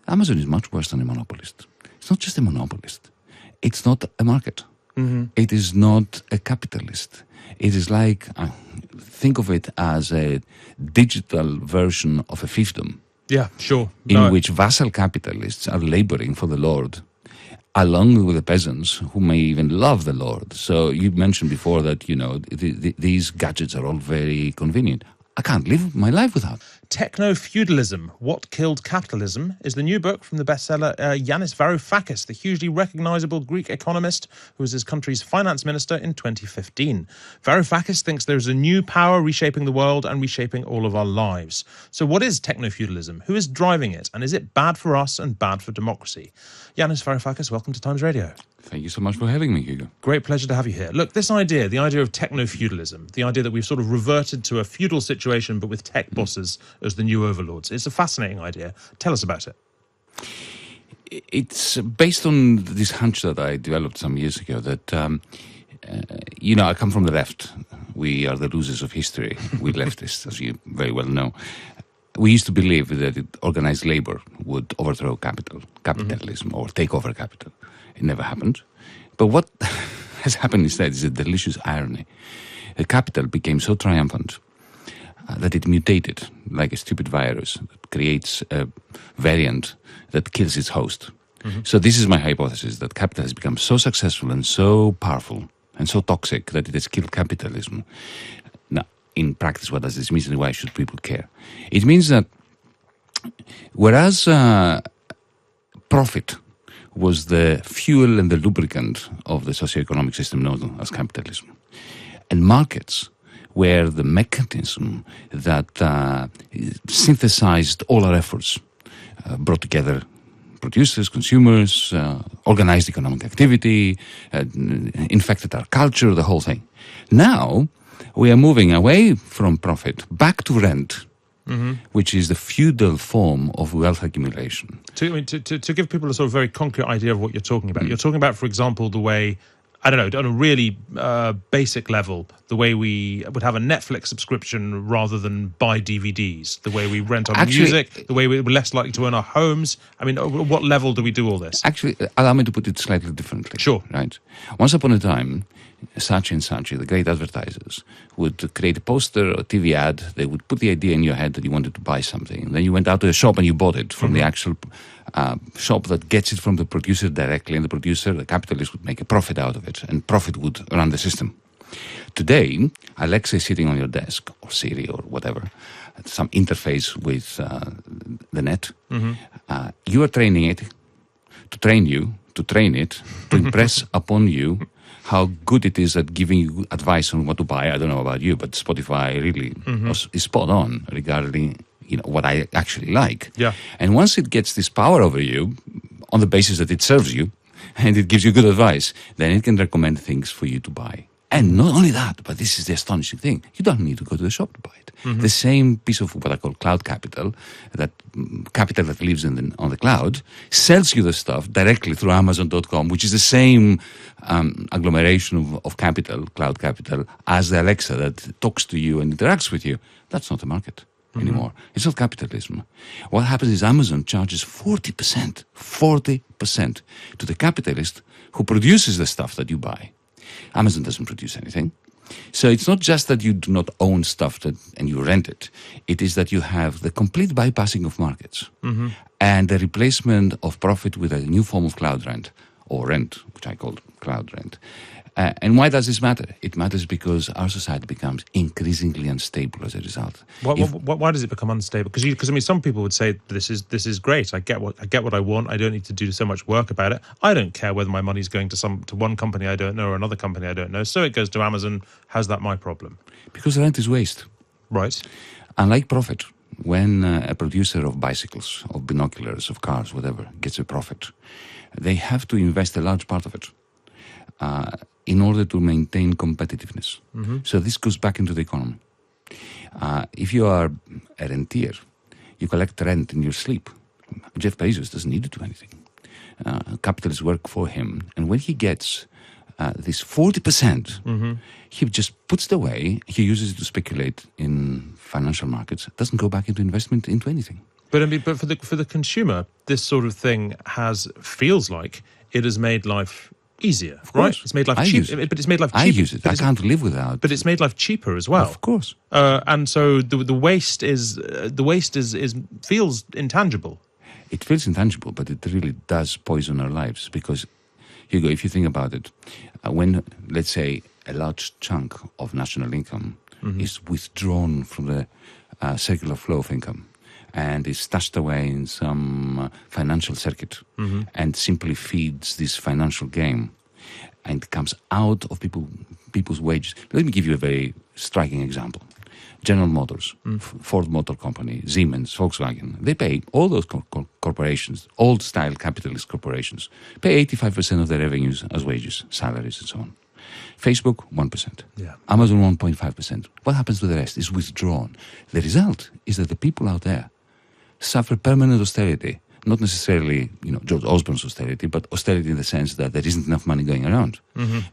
Amazon is much worse than a monopolist. It's not just a monopolist. It's not a market. It is not a capitalist. It is like, think of it as a digital version of a fiefdom. Yeah, sure. In which vassal capitalists are laboring for the Lord, along with the peasants who may even love the Lord. So you mentioned before that, these gadgets are all very convenient. I can't live my life without. Tecnofeudalism, What Killed Capitalism, is the new book from the bestseller Yanis Varoufakis, the hugely recognisable Greek economist who was his country's finance minister in 2015. Varoufakis thinks there is a new power reshaping the world and reshaping all of our lives. So what is technofeudalism? Who is driving it? And is it bad for us and bad for democracy? Yanis Varoufakis, welcome to Times Radio. Thank you so much for having me, Hugo. Great pleasure to have you here. Look, this idea, the idea of techno-feudalism, the idea that we've sort of reverted to a feudal situation but with tech bosses as the new overlords, it's a fascinating idea. Tell us about it. It's based on this hunch that I developed some years ago that, I come from the left. We are the losers of history. We leftists, as you very well know. We used to believe that organized labor would overthrow capitalism, or take over capital. It never happened. But what has happened instead is a delicious irony. The capital became so triumphant that it mutated like a stupid virus that creates a variant that kills its host. So this is my hypothesis, that capital has become so successful and so powerful and so toxic that it has killed capitalism. Now, in practice, what does this mean and why should people care? It means that whereas profit was the fuel and the lubricant of the socio-economic system known as capitalism, and markets were the mechanism that synthesized all our efforts, brought together producers, consumers, organized economic activity, infected our culture, the whole thing. Now, we are moving away from profit, back to rent, which is the feudal form of wealth accumulation. To give people a sort of very concrete idea of what you're talking about, you're talking about, for example, the way, I don't know, on a really basic level, the way we would have a Netflix subscription rather than buy DVDs, the way we rent our music, the way we're less likely to own our homes. I mean, at what level do we do all this? Actually, allow me to put it slightly differently. Sure. Right. Once upon a time, Saatchi and Saatchi, the great advertisers, would create a poster or a TV ad. They would put the idea in your head that you wanted to buy something. Then you went out to a shop and you bought it from the actual shop that gets it from the producer directly. And the producer, the capitalist, would make a profit out of it. And profit would run the system. Today, Alexa is sitting on your desk, or Siri, or whatever, some interface with the net. You are training it to train you, to train it, to impress upon you how good it is at giving you advice on what to buy. I don't know about you, but Spotify really is spot on regarding what I actually like. Yeah. And once it gets this power over you, on the basis that it serves you and it gives you good advice, then it can recommend things for you to buy. And not only that, but this is the astonishing thing, you don't need to go to the shop to buy it. The same piece of what I call cloud capital, that capital that lives on the cloud, sells you the stuff directly through Amazon.com, which is the same agglomeration of capital, cloud capital, as the Alexa that talks to you and interacts with you. That's not a market anymore. It's not capitalism. What happens is Amazon charges 40% to the capitalist who produces the stuff that you buy. Amazon doesn't produce anything. So it's not just that you do not own stuff and you rent it. It is that you have the complete bypassing of markets and the replacement of profit with a new form of cloud rent, or rent, which I call cloud rent. And why does this matter? It matters because our society becomes increasingly unstable as a result. Why does it become unstable? Because I mean, some people would say this is great. I get what I want. I don't need to do so much work about it. I don't care whether my money's going to one company I don't know or another company I don't know. So it goes to Amazon. How's that my problem? Because rent is waste. Right. Unlike profit, when a producer of bicycles, of binoculars, of cars, whatever, gets a profit, they have to invest a large part of it in order to maintain competitiveness. So this goes back into the economy. If you are a rentier, you collect rent in your sleep. Jeff Bezos doesn't need to do anything. Capitalists work for him. And when he gets this 40%, he just puts it away. He uses it to speculate in financial markets. It doesn't go back into investment into anything. But I mean, but for the consumer, this sort of thing feels like it has made life easier, right? It's made life cheaper, but it's made life cheaper. I use it. I can't live without. But it's made life cheaper as well. Of course. And so the waste feels intangible. It feels intangible, but it really does poison our lives because, Hugo, if you think about it, when, let's say, a large chunk of national income is withdrawn from the circular flow of income and is stashed away in some financial circuit and simply feeds this financial game and comes out of people's wages. Let me give you a very striking example. General Motors, Ford Motor Company, Siemens, Volkswagen, they pay all those corporations, old-style capitalist corporations, pay 85% of their revenues as wages, salaries and so on. Facebook, 1%. Yeah. Amazon, 1.5%. What happens to the rest is withdrawn. The result is that the people out there suffer permanent austerity. Not necessarily, George Osborne's austerity, but austerity in the sense that there isn't enough money going around.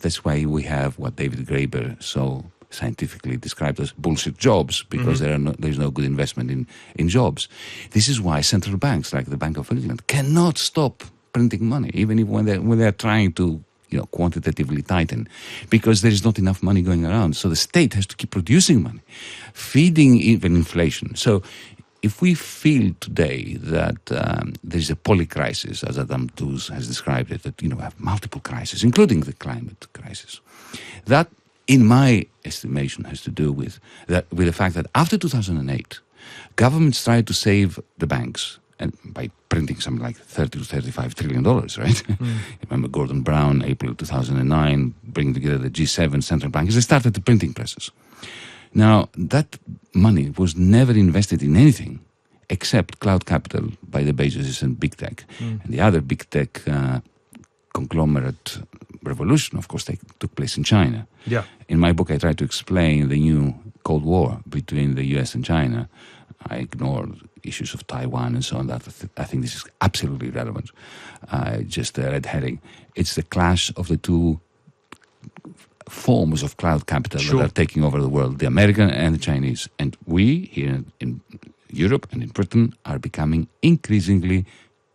That's why we have what David Graeber so scientifically described as bullshit jobs, because there's no good investment in jobs. This is why central banks, like the Bank of England, cannot stop printing money, even if when they're trying to quantitatively tighten, because there is not enough money going around. So the state has to keep producing money, feeding even inflation. So if we feel today that there is a polycrisis, as Adultos has described it, that we have multiple crises, including the climate crisis, that, in my estimation, has to do with the fact that after 2008, governments tried to save the banks, and by printing something like $30 to $35 trillion, right? Remember Gordon Brown, April 2009, bringing together the G7 central banks. They started the printing presses. Now, that money was never invested in anything except cloud capital by the Bezoses and big tech. And the other big tech conglomerate revolution, of course, took place in China. Yeah. In my book, I try to explain the new Cold War between the US and China. I ignored issues of Taiwan and so on. I think this is absolutely irrelevant. Just a red herring. It's the clash of the two forms of cloud capital that are taking over the world, the American and the Chinese. And we here in Europe and in Britain are becoming increasingly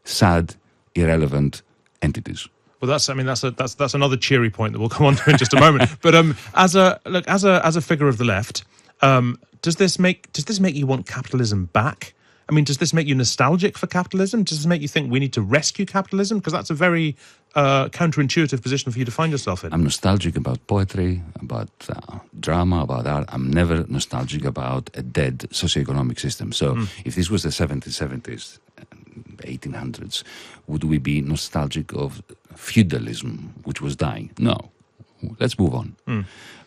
sad, irrelevant entities. Well, that's another cheery point that we'll come on to in just a moment. But as a figure of the left, does this make you want capitalism back? I mean, does this make you nostalgic for capitalism? Does this make you think we need to rescue capitalism? Because that's a very counterintuitive position for you to find yourself in. I'm nostalgic about poetry, about drama, about art. I'm never nostalgic about a dead socioeconomic system. So if this was the 1770s, 1800s, would we be nostalgic of feudalism, which was dying? No. Let's move on.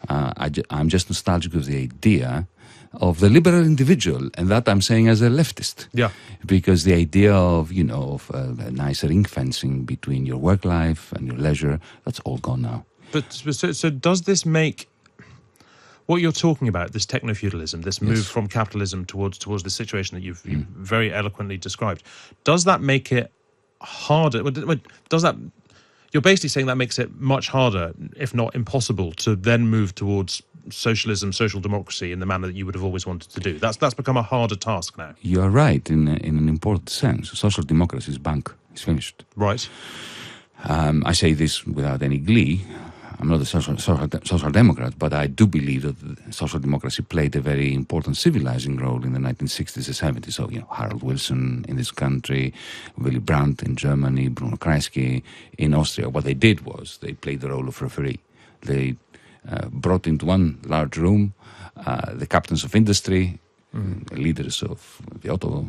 I'm just nostalgic of the idea of the liberal individual, and that I'm saying as a leftist. Yeah. Because the idea of, a nice ring fencing between your work life and your leisure, that's all gone now. But so does this make what you're talking about, this tecnofeudalism, this move from capitalism towards the situation that you've very eloquently described, does that make it harder? Does that? You're basically saying that makes it much harder, if not impossible, to then move towards socialism, social democracy in the manner that you would have always wanted to do. That's become a harder task now. You are right in an important sense. Social democracy is bank. It's finished. Right. I say this without any glee. I'm not a social democrat, but I do believe that social democracy played a very important civilizing role in the 1960s and 70s. So, Harold Wilson in this country, Willy Brandt in Germany, Bruno Kreisky in Austria. What they did was they played the role of referee. They brought into one large room the captains of industry, leaders of the auto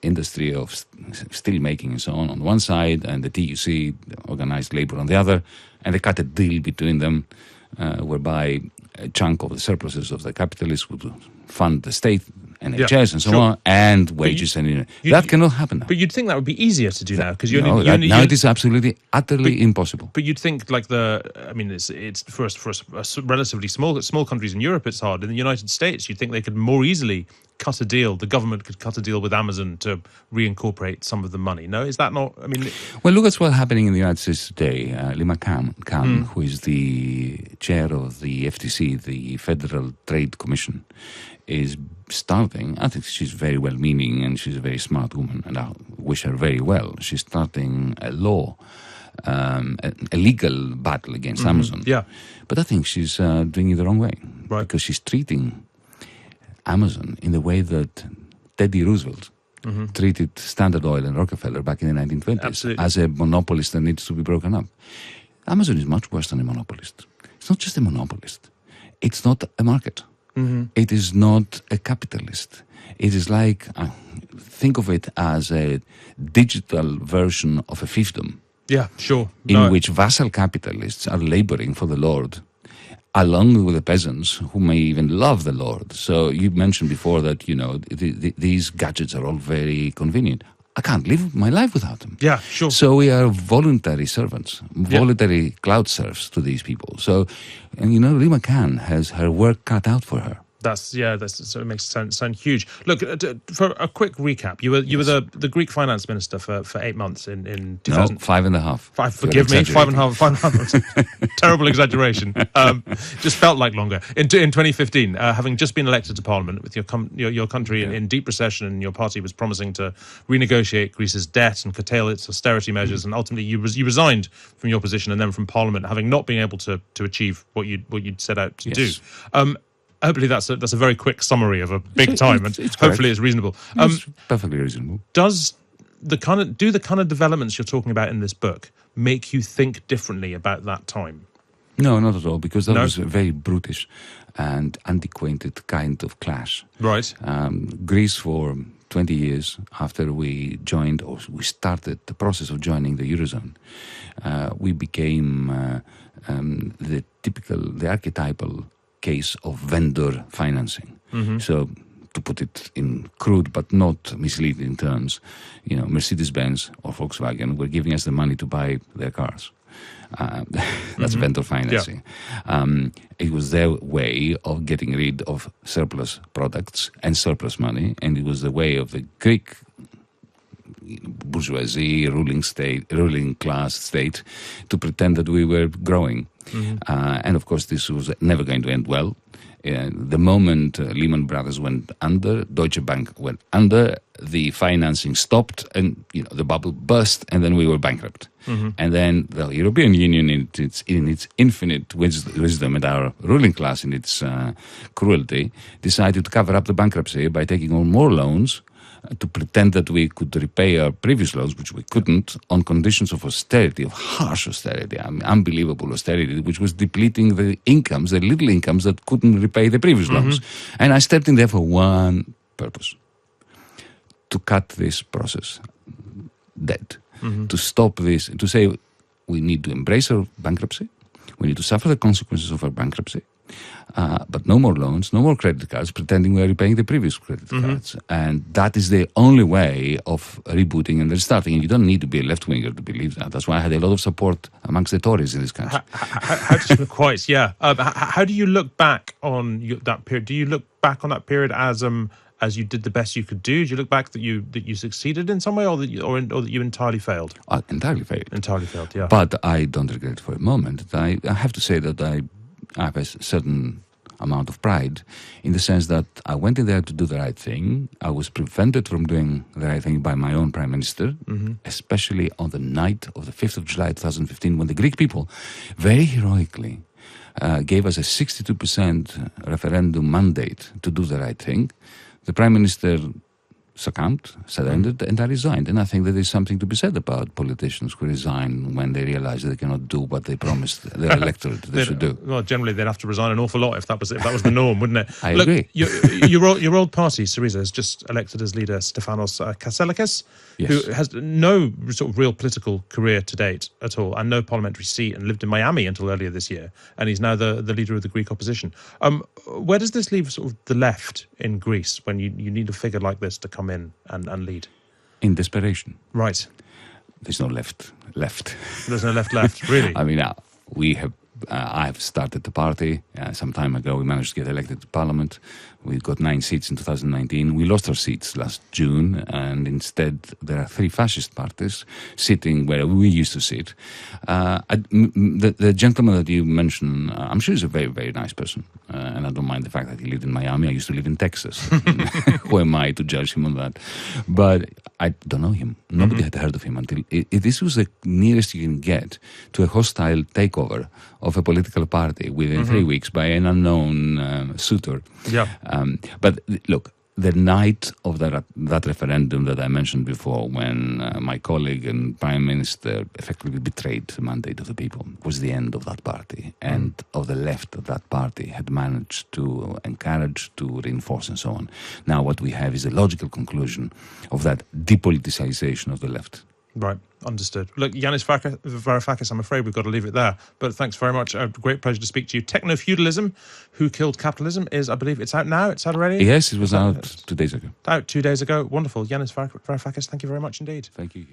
industry, of steel making and so on one side, and the TUC, the organized labor, on the other, and they cut a deal between them whereby a chunk of the surpluses of the capitalists would fund the state, NHS and so on, and wages. That cannot happen now. But you'd think that would be easier to do now, because now it is absolutely, utterly impossible. But you'd think it's for relatively small countries in Europe, it's hard. In the United States, you'd think they could more easily cut a deal. The government could cut a deal with Amazon to reincorporate some of the money. No, is that not? Well, look at what's happening in the United States today. Lima Khan, who is the chair of the FTC, the Federal Trade Commission, is starting, I think she's very well-meaning and she's a very smart woman, and I wish her very well. She's starting a legal battle against Amazon. Yeah. But I think she's doing it the wrong way. Right. Because she's treating Amazon in the way that Teddy Roosevelt treated Standard Oil and Rockefeller back in the 1920s. Absolutely. As a monopolist that needs to be broken up. Amazon is much worse than a monopolist. It's not just a monopolist. It's not a market. It is not a capitalist. It is like, think of it as a digital version of a fiefdom. Yeah, sure. In which vassal capitalists are laboring for the Lord, along with the peasants who may even love the Lord. So you mentioned before that, these gadgets are all very convenient. I can't live my life without them. Yeah, sure. So we are voluntary servants, voluntary cloud serfs to these people. So, Lee McCann has her work cut out for her. So it makes sense. Sound huge. Look, for a quick recap, you were the Greek finance minister for 8 months in 2000. No, 5.5. Forgive me, 5.5 months. Terrible exaggeration. Just felt like longer. In 2015, having just been elected to Parliament with your country in deep recession, and your party was promising to renegotiate Greece's debt and curtail its austerity measures, and ultimately you resigned from your position and then from Parliament, having not been able to achieve what you'd set out to do. Hopefully that's a very quick summary of a big time, and hopefully it's reasonable. It's perfectly reasonable. Do the kind of developments you're talking about in this book make you think differently about that time? No, not at all, because that was a very brutish and antiquated kind of clash. Right. Greece, for 20 years after we started the process of joining the Eurozone, we became the archetypal case of vendor financing. So, to put it in crude but not misleading terms, Mercedes-Benz or Volkswagen were giving us the money to buy their cars. That's vendor financing. Yeah. It was their way of getting rid of surplus products and surplus money, and it was the way of the Greek bourgeoisie, ruling class state, to pretend that we were growing. And of course, this was never going to end well. The moment Lehman Brothers went under, Deutsche Bank went under, the financing stopped, and the bubble burst, and then we were bankrupt. And then the European Union, in its infinite wisdom, and our ruling class in its cruelty, decided to cover up the bankruptcy by taking on more loans, to pretend that we could repay our previous loans, which we couldn't, on conditions of austerity, of harsh austerity, unbelievable austerity, which was depleting the little incomes that couldn't repay the previous loans. And I stepped in there for one purpose: to cut this process dead, to stop this, to say we need to embrace our bankruptcy, we need to suffer the consequences of our bankruptcy, but no more loans, no more credit cards, pretending we are repaying the previous credit cards. And that is the only way of rebooting and restarting. And you don't need to be a left-winger to believe that. That's why I had a lot of support amongst the Tories in this country. Quite, yeah. How do you look back on that period? Do you look back on that period as you did the best you could do? Do you look back that you succeeded in some way, or that you entirely failed? Entirely failed. Entirely failed, yeah. But I don't regret it for a moment. I have to say that I have a certain amount of pride, in the sense that I went in there to do the right thing. I was prevented from doing the right thing by my own Prime Minister, especially on the night of the 5th of July 2015, when the Greek people very heroically gave us a 62% referendum mandate to do the right thing. The Prime Minister surrendered, and I resigned. And I think that there's something to be said about politicians who resign when they realize they cannot do what they promised their electorate they should do. Well, generally they'd have to resign an awful lot if that was the norm, wouldn't it? I agree. Your old party, Syriza, has just elected as leader Stefanos Kasselakis, who has no sort of real political career to date at all, and no parliamentary seat, and lived in Miami until earlier this year, and he's now the leader of the Greek opposition. Where does this leave sort of the left in Greece when you need a figure like this to come in and lead? In desperation. Right. There's no left. There's no left, really? I mean, we have I've started the party. Some time ago, we managed to get elected to parliament. We got 9 seats in 2019. We lost our seats last June, and instead there are 3 fascist parties sitting where we used to sit. The gentleman that you mentioned, I'm sure he's a very, very nice person, and I don't mind the fact that he lived in Miami. I used to live in Texas. Who am I to judge him on that? But I don't know him. Nobody had heard of him until this was the nearest you can get to a hostile takeover of a political party within 3 weeks by an unknown suitor. Yeah. But look, the night of that referendum that I mentioned before, when my colleague and Prime Minister effectively betrayed the mandate of the people, was the end of that party. And of the left of that party had managed to encourage, to reinforce and so on. Now what we have is a logical conclusion of that depoliticization of the left. Right, understood. Look, Yanis Varoufakis, I'm afraid we've got to leave it there. But thanks very much. A great pleasure to speak to you. Tecnofeudalism, Who Killed Capitalism, is, I believe, it's out now. It's out already? Yes, it was out 2 days ago. Out 2 days ago. Wonderful. Yanis Varoufakis, thank you very much indeed. Thank you.